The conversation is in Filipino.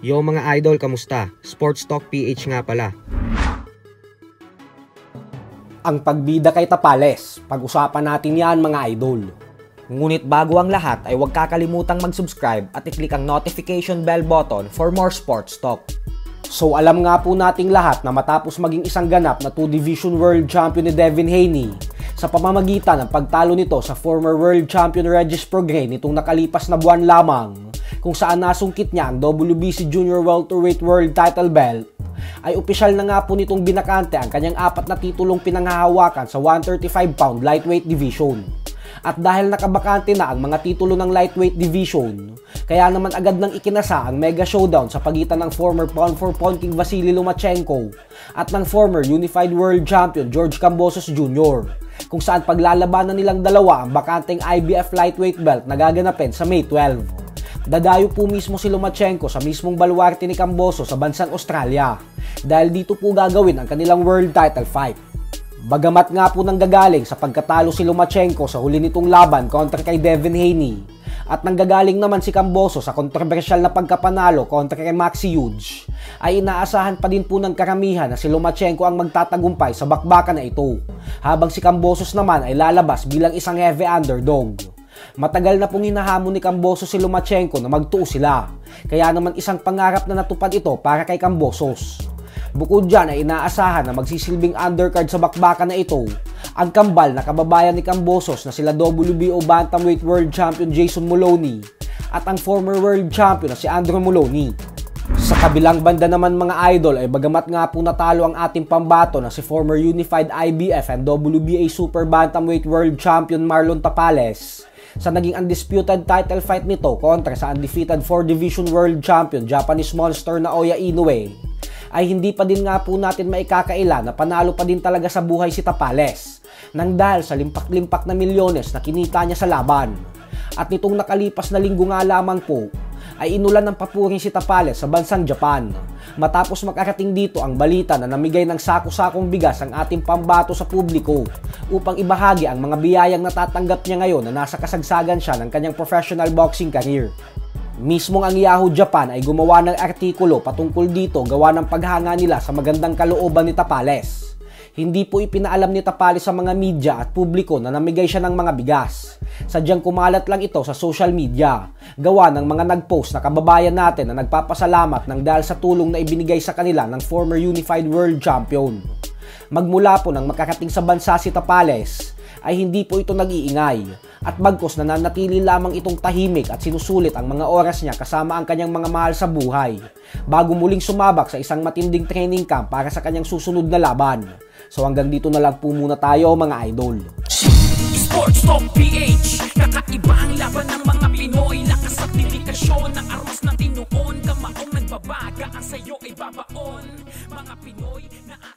Yo mga idol, kamusta? Sports Talk PH nga pala. Ang pagbida kay Tapales, pag-usapan natin yan mga idol. Ngunit bago ang lahat ay huwag kakalimutang mag-subscribe at i-click ang notification bell button for more sports talk. So alam nga po nating lahat na matapos maging isang ganap na 2-division world champion ni Devin Haney, sa pamamagitan ng pagtalo nito sa former world champion Regis Prograis nitong nakalipas na buwan lamang, kung saan nasungkit niya ang WBC Junior Welterweight World Title Belt, ay opisyal na nga po nitong binakante ang kanyang 4 na titulong pinanghahawakan sa 135-pound lightweight division. At dahil nakabakante na ang mga titulo ng lightweight division, kaya naman agad nang ikinasa ang mega showdown sa pagitan ng former pound-for-pound king Vasily Lomachenko at ng former unified world champion George Kambosos Jr., kung saan paglalabanan nilang dalawa ang bakanteng IBF lightweight belt na gaganapin sa May 12. Dadayo po mismo si Lomachenko sa mismong baluarte ni Kambosos sa bansang Australia dahil dito po gagawin ang kanilang world title fight. Bagamat nga po nanggagaling sa pagkatalo si Lomachenko sa huli nitong laban kontra kay Devin Haney at nanggagaling naman si Kambosos sa kontrobersyal na pagkapanalo kontra kay Maxi Huge, ay inaasahan pa din po ng karamihan na si Lomachenko ang magtatagumpay sa bakbakan na ito, habang si Kambosos naman ay lalabas bilang isang heavy underdog. Matagal na pong hinahamon ni Kambosos si Lomachenko na magtuo sila, kaya naman isang pangarap na natupad ito para kay Kambosos. Bukod dyan ay inaasahan na magsisilbing undercard sa bakbakan na ito ang kambal na kababayan ni Kambosos na sila WBO Bantamweight World Champion Jason Moloney at ang former World Champion na si Andrew Moloney. Sa kabilang banda naman mga idol ay bagamat nga po natalo ang ating pambato na si former Unified IBF and WBA Super Bantamweight World Champion Marlon Tapales sa naging undisputed title fight nito kontra sa undefeated 4-division World Champion Japanese Monster na Naoya Inoue, ay hindi pa din nga po natin maikakaila na panalo pa din talaga sa buhay si Tapales nang dahil sa limpak-limpak na milyones na kinita niya sa laban. At nitong nakalipas na linggo nga lamang po ay inulan ng papuring si Tapales sa bansang Japan matapos makarating dito ang balita na namigay ng sako-sakong bigas ang ating pambato sa publiko upang ibahagi ang mga biyayang natatanggap niya ngayon na nasa kasagsagan siya ng kanyang professional boxing career. Mismong ang Yahoo Japan ay gumawa ng artikulo patungkol dito gawa ng paghanga nila sa magandang kalooban ni Tapales. Hindi po ipinaalam ni Tapales sa mga media at publiko na namigay siya ng mga bigas. Sadyang kumalat lang ito sa social media, gawa ng mga nag-post na kababayan natin na nagpapasalamat ng dahil sa tulong na ibinigay sa kanila ng former Unified World Champion. Magmula po nang makarating sa bansa si Tapales, ay hindi po ito nag-iingay at bagkos na nanatili lamang itong tahimik at sinusulit ang mga oras niya kasama ang kanyang mga mahal sa buhay bago muling sumabak sa isang matinding training camp para sa kanyang susunod na laban. So hanggang dito na lang po muna tayo mga idol. Sports Talk PH, kakaiba ang laban ng mga Pinoy, lakas at dedikasyon ng armas na tinuon, kamaong nagbabaga ang sayo ay babaon, mga Pinoy na